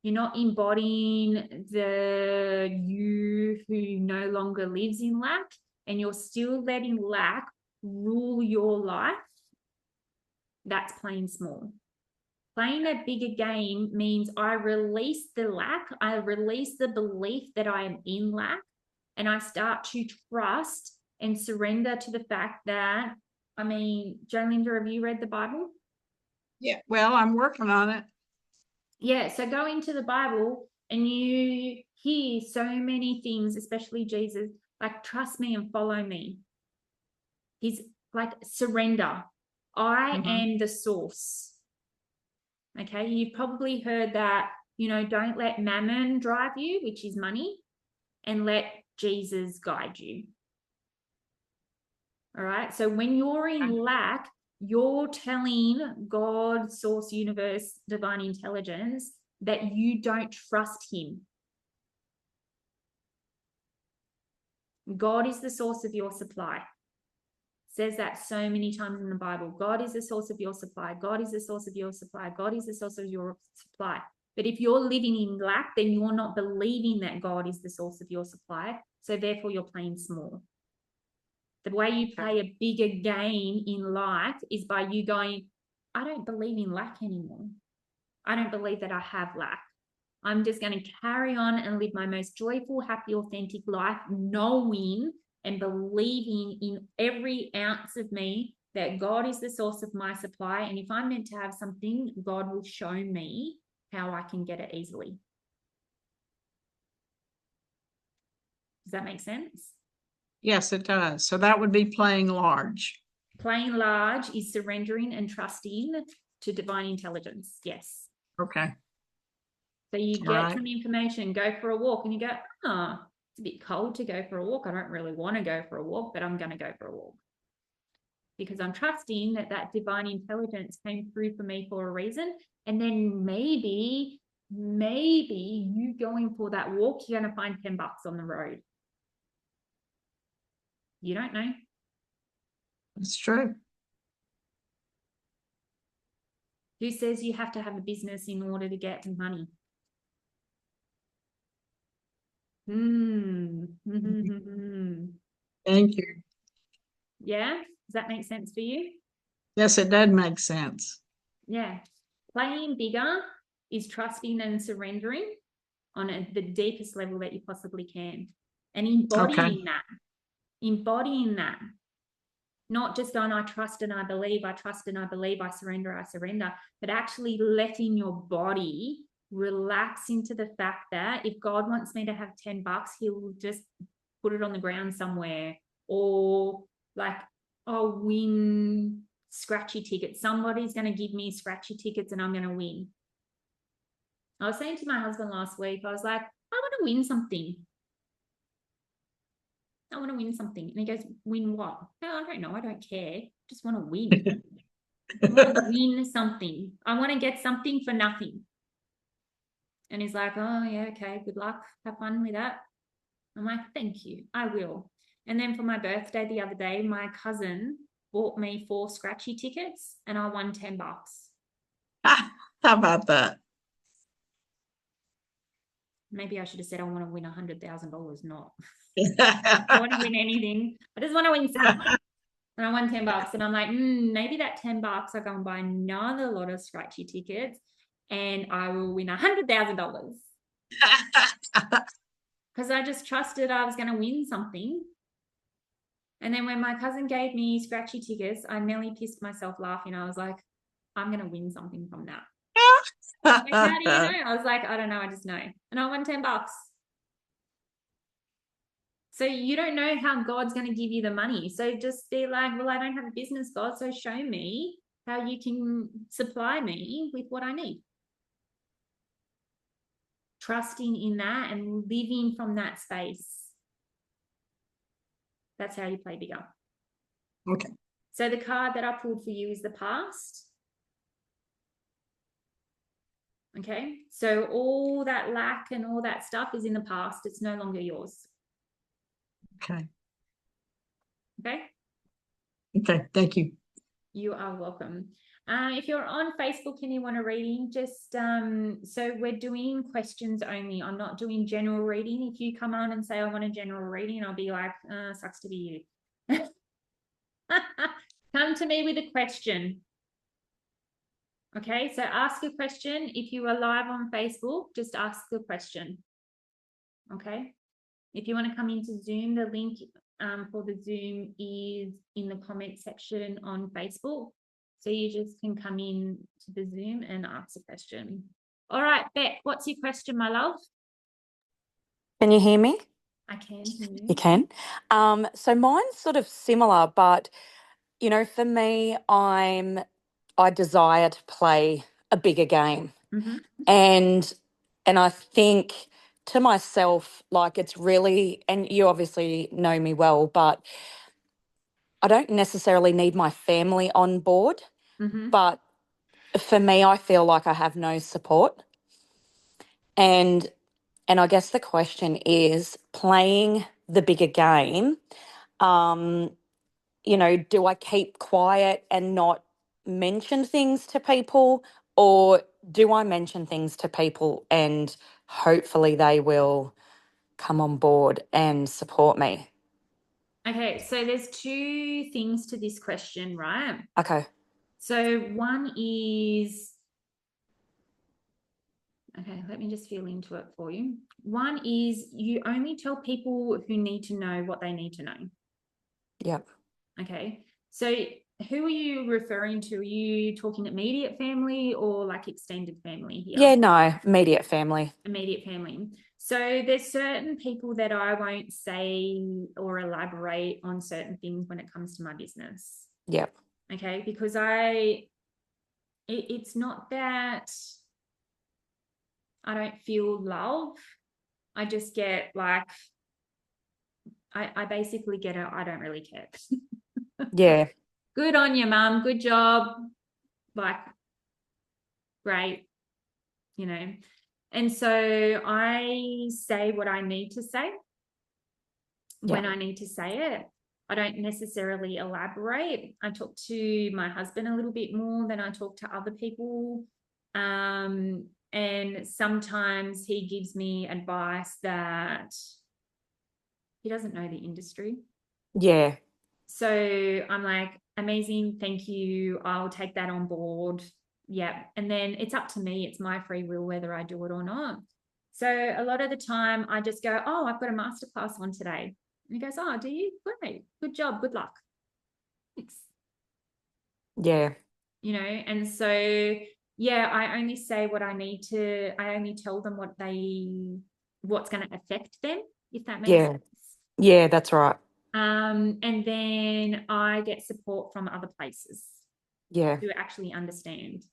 You're not embodying the you who no longer lives in lack, and you're still letting lack rule your life, that's playing small. Playing a bigger game means I release the lack, I release the belief that I am in lack, and I start to trust and surrender to the fact that, I mean, Jolinda, have you read the Bible? Yeah, well, I'm working on it. Yeah, so go into the Bible and you hear so many things, especially Jesus, like trust me and follow me. He's like surrender. I am the source. Okay, you've probably heard that, you know, don't let mammon drive you, which is money, and let Jesus guide you. All right, so when you're in lack, you're telling God, source, universe, divine intelligence that you don't trust him. God is the source of your supply. It says that so many times in the Bible. God is the source of your supply. God is the source of your supply. God is the source of your supply. But if you're living in lack, then you're not believing that God is the source of your supply. So therefore, you're playing small. The way you play a bigger game in life is by you going, I don't believe in lack anymore. I don't believe that I have lack. I'm just going to carry on and live my most joyful, happy, authentic life, knowing and believing in every ounce of me that God is the source of my supply. And if I'm meant to have something, God will show me how I can get it easily. Does that make sense? Yes, it does. So that would be playing large. Playing large is surrendering and trusting to divine intelligence. Yes. Okay. So you get some information, go for a walk, and you go, oh, it's a bit cold to go for a walk. I don't really want to go for a walk, but I'm going to go for a walk. Because I'm trusting that that divine intelligence came through for me for a reason. And then maybe you going for that walk, you're going to find $10 on the road. You don't know. That's true. Who says you have to have a business in order to get money? Thank you. Yeah, does that make sense for you? Yes, it does make sense. Yeah. Playing bigger is trusting and surrendering on the deepest level that you possibly can. And embodying that. Not just going, I trust and I believe, I trust and I believe, I surrender, but actually letting your body relax into the fact that if God wants me to have $10, he'll just put it on the ground somewhere, or like, I'll win scratchy tickets. Somebody's going to give me scratchy tickets and I'm going to win. I was saying to my husband last week, I was like, I want to win something. I want to win something. And he goes, win what? No, I don't know. I don't care. Just want to win. I want to win something. I want to get something for nothing. And he's like, oh, yeah, okay, good luck. Have fun with that. I'm like, thank you. I will. And then for my birthday the other day, my cousin bought me 4 scratchy tickets and I won $10. How about that? Maybe I should have said I want to win $100,000, not. I want to win anything. I just want to win something. And I won $10. And I'm like, maybe that $10 I'll go and buy another lot of scratchy tickets and I will win $100,000. Because I just trusted I was going to win something. And then when my cousin gave me scratchy tickets, I nearly pissed myself laughing. I was like, I'm going to win something from that. Like, how do you know? I was like, I don't know. I just know. And I won $10. So you don't know how God's going to give you the money. So just be like, well, I don't have a business, God. So show me how you can supply me with what I need. Trusting in that and living from that space. That's how you play bigger. Okay. So the card that I pulled for you is the past. Okay. So all that lack and all that stuff is in the past. It's no longer yours. Okay. Okay. Okay. Thank you. You are welcome. If you're on Facebook and you want a reading, just so we're doing questions only. I'm not doing general reading. If you come on and say I want a general reading, I'll be like, sucks to be you. Come to me with a question. Okay, so ask a question. If you are live on Facebook, just ask a question. Okay. If you want to come into Zoom, the link for the Zoom is in the comment section on Facebook. So you just can come in to the Zoom and ask a question. All right, Beck, what's your question, my love? Can you hear me? I can hear you. You can. So mine's sort of similar, but you know, for me, I desire to play a bigger game, Mhm. and I think to myself, like it's really, and you obviously know me well, but I don't necessarily need my family on board. Mhm. But for me, I feel like I have no support, and I guess the question is playing the bigger game. Um, you know, do I keep quiet and not mention things to people, or do I mention things to people and hopefully they will come on board and support me? Okay, so there's two things to this question, right? Okay. So one is, okay, let me just feel into it for you. One is you only tell people who need to know what they need to know. Yep. Okay, so who are you referring to? Are you talking immediate family or like extended family here? Yeah, no, immediate family. Immediate family. So there's certain people that I won't say or elaborate on certain things when it comes to my business. Yep. Okay, because it's not that I don't feel love. I just get like, I basically get it. I don't really care. Yeah. Good on you, mum. Good job. Like, great, you know. And so I say what I need to say when I need to say it. I don't necessarily elaborate. I talk to my husband a little bit more than I talk to other people. And sometimes he gives me advice that he doesn't know the industry. Yeah. So I'm like, amazing, thank you. I'll take that on board. Yeah. And then it's up to me. It's my free will whether I do it or not. So a lot of the time I just go, oh, I've got a masterclass on today. And he goes, oh, do you? Great. Good job. Good luck. Thanks. Yeah. You know, and so, yeah, I only say what I need to, I only tell them what's going to affect them, if that makes Yeah. sense. Yeah, that's right. And then I get support from other places Yeah. who actually understand.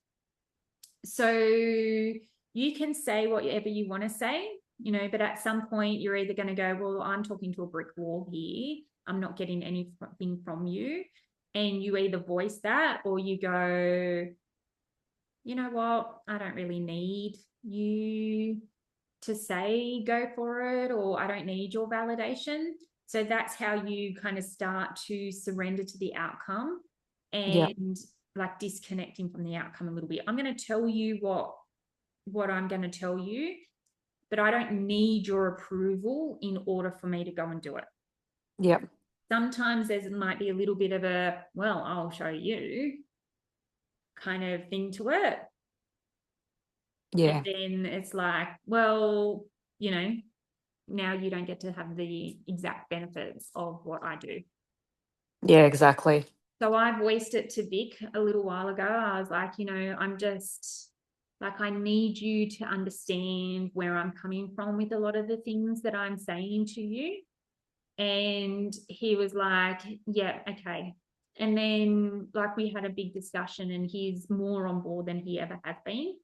So you can say whatever you want to say, you know, but at some point you're either going to go, well, I'm talking to a brick wall here. I'm not getting anything from you. And you either voice that or you go, you know what, I don't really need you to say go for it, or I don't need your validation. So that's how you kind of start to surrender to the outcome Yeah. and like disconnecting from the outcome a little bit. I'm going to tell you what I'm going to tell you, but I don't need your approval in order for me to go and do it. Yeah. Sometimes there might be a little bit of a, well, I'll show you kind of thing to it. Yeah. And then it's like, well, you know, now you don't get to have the exact benefits of what I do. Yeah, exactly. So I voiced it to Vic a little while ago. I was like, you know, I'm just like, I need you to understand where I'm coming from with a lot of the things that I'm saying to you. And he was like, yeah, okay. And then like we had a big discussion and he's more on board than he ever has been,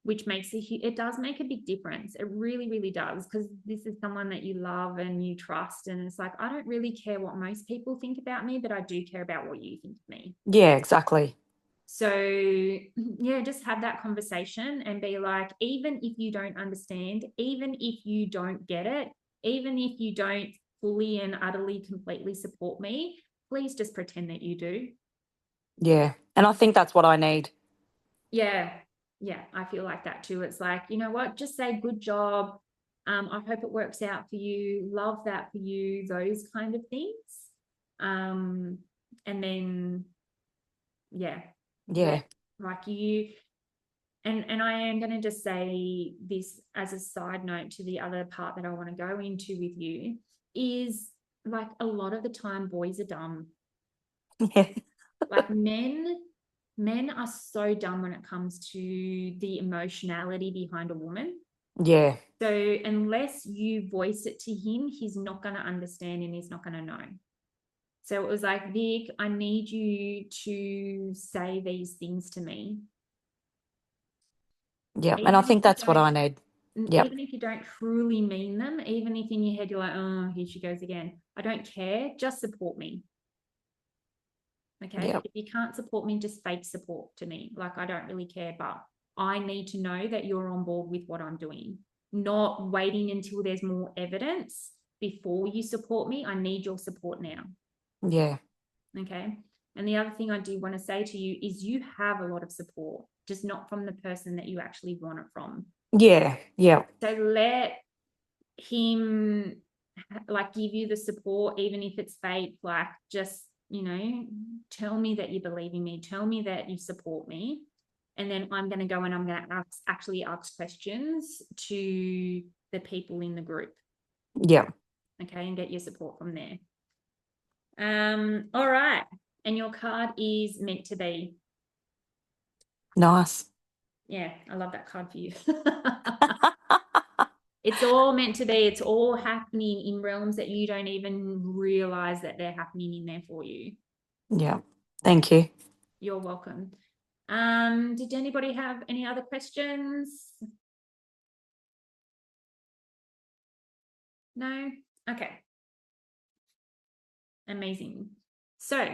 which makes it does make a big difference. It really, really does, because this is someone that you love and you trust. And it's like, I don't really care what most people think about me, but I do care about what you think of me. Yeah, exactly. So yeah, just have that conversation and be like, even if you don't understand, even if you don't get it, even if you don't fully and utterly completely support me, please just pretend that you do. Yeah. And I think that's what I need. Yeah, I feel like that too. It's like, you know what, just say good job. I hope it works out for you. Love that for you, those kind of things. And then, yeah. Yeah. Like you, and I am going to just say this as a side note to the other part that I want to go into with you is, like, a lot of the time boys are dumb. Yeah. Like men are so dumb when it comes to the emotionality behind a woman. Yeah. So unless you voice it to him, he's not going to understand and he's not going to know. So it was like, Vic, I need you to say these things to me. Yeah. And I Even if think you that's what I need. Yep. even if you don't truly mean them, even if in your head you're like, oh, here she goes again. I don't care. Just support me. Okay. Yep. If you can't support me, just fake support to me. Like, I don't really care, but I need to know that you're on board with what I'm doing, not waiting until there's more evidence before you support me. I need your support now. Yeah. Okay. And the other thing I do want to say to you is you have a lot of support, just not from the person that you actually want it from. Yeah. Yeah. So let him, like, give you the support, even if it's fake. Like, just, tell me that you believe in me, tell me that you support me, and then I'm going to go and I'm going to actually ask questions to the people in the group. Yeah. Okay, and get your support from there. All right, and your card is meant to be. Nice. Yeah, I love that card for you. It's all meant to be. It's all happening in realms that you don't even realize that they're happening in there for you. Yeah. Thank you. You're welcome. Did anybody have any other questions? No? Okay. Amazing. So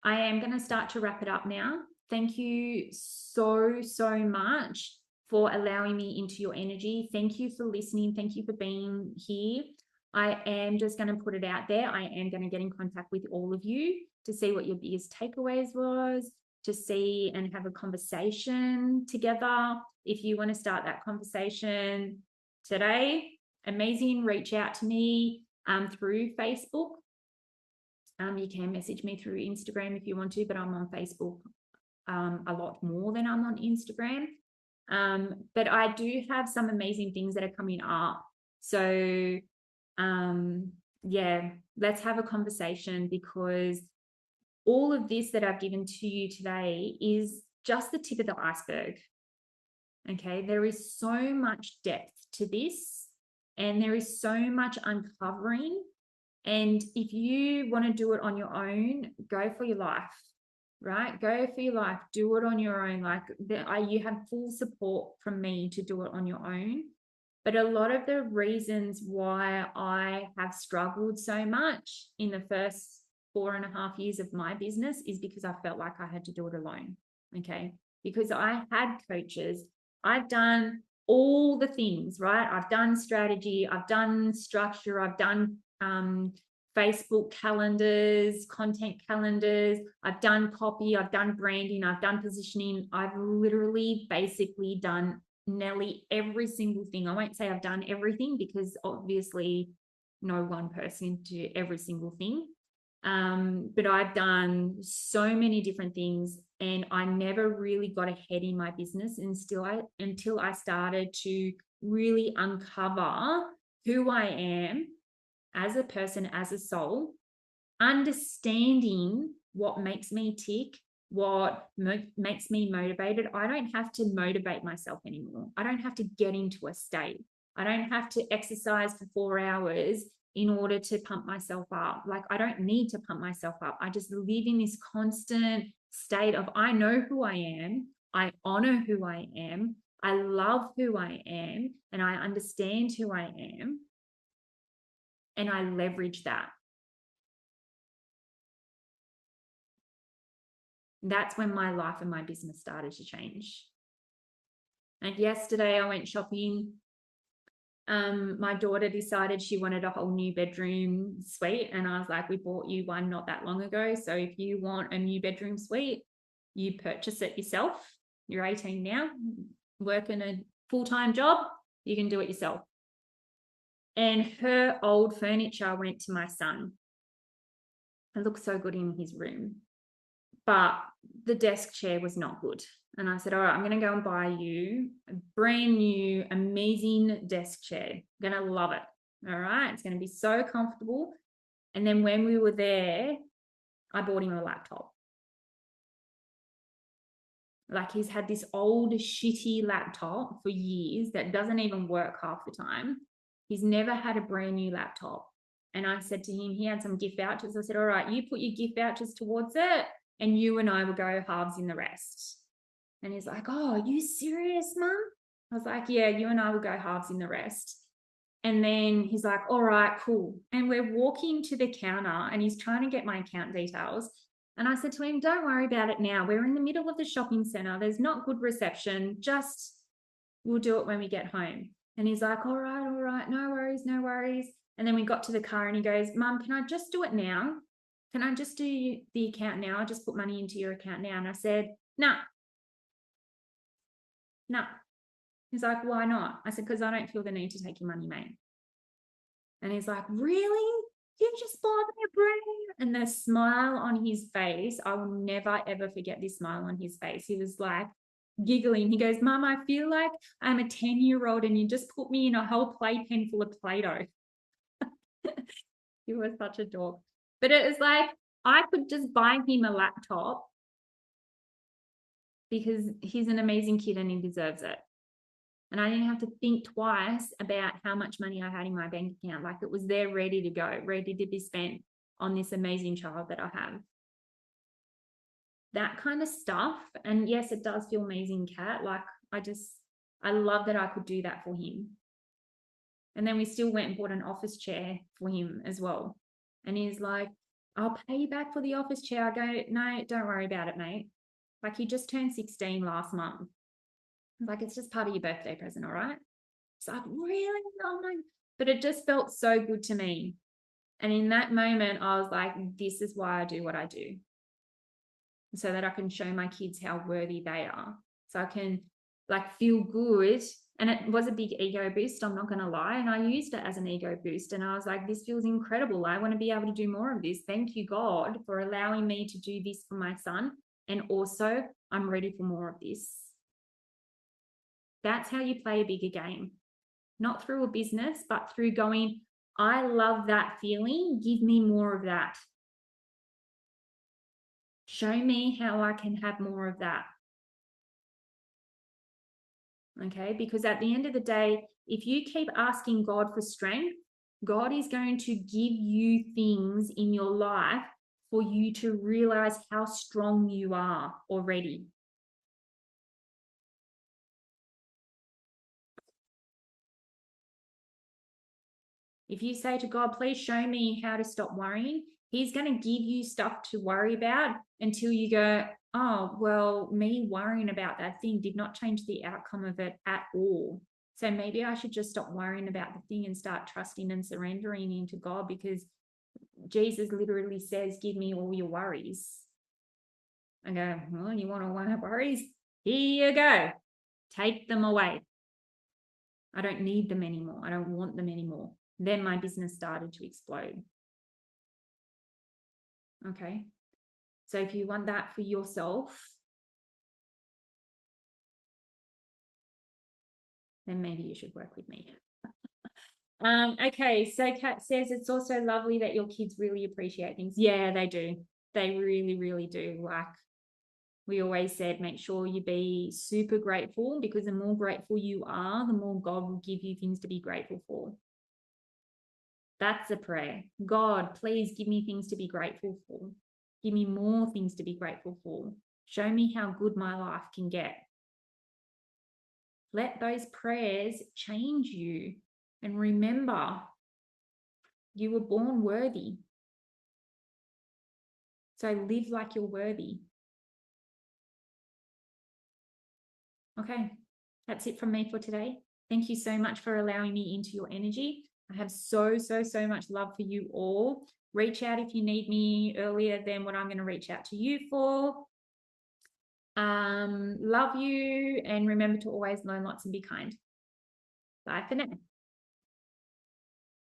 I am going to start to wrap it up now. Thank you so, so much for allowing me into your energy. Thank you for listening. Thank you for being here. I am just going to put it out there. I am going to get in contact with all of you to see what your biggest takeaways was, to see and have a conversation together. If you want to start that conversation today, amazing. Reach out to me through Facebook. You can message me through Instagram if you want to, but I'm on Facebook a lot more than I'm on Instagram. But I do have some amazing things that are coming up. So yeah, let's have a conversation, because all of this that I've given to you today is just the tip of the iceberg. Okay, there is so much depth to this, and there is so much uncovering. And if you want to do it on your own, go for your life, right? Go for your life, do it on your own. Like, you have full support from me to do it on your own. But a lot of the reasons why I have struggled so much in the first 4.5 years of my business is because I felt like I had to do it alone. Okay. Because I had coaches, I've done all the things, right? I've done strategy, I've done structure, I've done Facebook calendars, content calendars, I've done copy, I've done branding, I've done positioning. I've literally basically done nearly every single thing. I won't say I've done everything, because obviously no one person do every single thing. But I've done so many different things, and I never really got ahead in my business until I started to really uncover who I am as a person, as a soul, understanding what makes me tick, what makes me motivated. I don't have to motivate myself anymore. I don't have to get into a state. I don't have to exercise for 4 hours in order to pump myself up. Like, I don't need to pump myself up. I just live in this constant state of, I know who I am. I honor who I am. I love who I am, and I understand who I am, and I leverage that. That's when my life and my business started to change. And yesterday I went shopping. My daughter decided she wanted a whole new bedroom suite, and I was like, we bought you one not that long ago, so if you want a new bedroom suite, you purchase it yourself. You're 18 now, working a full-time job, you can do it yourself. And her old furniture went to my son. It looked so good in his room. But the desk chair was not good. And I said, all right, I'm going to go and buy you a brand new, amazing desk chair. You're going to love it. All right. It's going to be so comfortable. And then when we were there, I bought him a laptop. Like, he's had this old shitty laptop for years that doesn't even work half the time. He's never had a brand new laptop. And I said to him, he had some gift vouchers. I said, all right, you put your gift vouchers towards it and you and I will go halves in the rest. And he's like, oh, are you serious, Mum? I was like, yeah, you and I will go halves in the rest. And then he's like, all right, cool. And we're walking to the counter and he's trying to get my account details. And I said to him, don't worry about it now. We're in the middle of the shopping center. There's not good reception. Just, we'll do it when we get home. And he's like, all right, no worries, no worries. And then we got to the car and he goes, Mum, can I just do it now? Can I just do the account now? I just put money into your account now. And I said, no. He's like, why not? I said, because I don't feel the need to take your money, mate. And he's like, really? You just bought me a brand new? And the smile on his face, I will never, ever forget this smile on his face. He was like giggling. He goes, Mum, I feel like I'm a 10-year-old and you just put me in a whole playpen full of Play-Doh. He was such a dork. But it was like, I could just buy him a laptop because he's an amazing kid and he deserves it. And I didn't have to think twice about how much money I had in my bank account. Like, it was there ready to go, ready to be spent on this amazing child that I have. That kind of stuff. And yes, it does feel amazing, Kat. Like, I love that I could do that for him. And then we still went and bought an office chair for him as well. And he's like, I'll pay you back for the office chair. I go, no, don't worry about it, mate. Like, he just turned 16 last month. Like, it's just part of your birthday present, all right? It's like, really? Oh my. But it just felt so good to me. And in that moment, I was like, this is why I do what I do. So that I can show my kids how worthy they are. So I can like feel good. And it was a big ego boost, I'm not going to lie. And I used it as an ego boost. And I was like, this feels incredible. I want to be able to do more of this. Thank you, God, for allowing me to do this for my son. And also, I'm ready for more of this. That's how you play a bigger game. Not through a business, but through going, I love that feeling. Give me more of that. Show me how I can have more of that. Okay, because at the end of the day, if you keep asking God for strength, God is going to give you things in your life for you to realize how strong you are already. If you say to God, please show me how to stop worrying, he's going to give you stuff to worry about until you go, oh, well, me worrying about that thing did not change the outcome of it at all. So maybe I should just stop worrying about the thing and start trusting and surrendering into God, because Jesus literally says, give me all your worries. I go, well, you want all my worries? Here you go. Take them away. I don't need them anymore. I don't want them anymore. Then my business started to explode. Okay. So if you want that for yourself, then maybe you should work with me. Okay. So Kat says it's also lovely that your kids really appreciate things. Yeah, they do. They really, really do. Like we always said, make sure you be super grateful, because the more grateful you are, the more God will give you things to be grateful for. That's a prayer. God, please give me things to be grateful for. Give me more things to be grateful for. Show me how good my life can get. Let those prayers change you. And remember, you were born worthy. So live like you're worthy. Okay, that's it from me for today. Thank you so much for allowing me into your energy. I have so much love for you all. Reach out if you need me earlier than what I'm going to reach out to you for. Love you, and remember to always learn lots and be kind. Bye for now.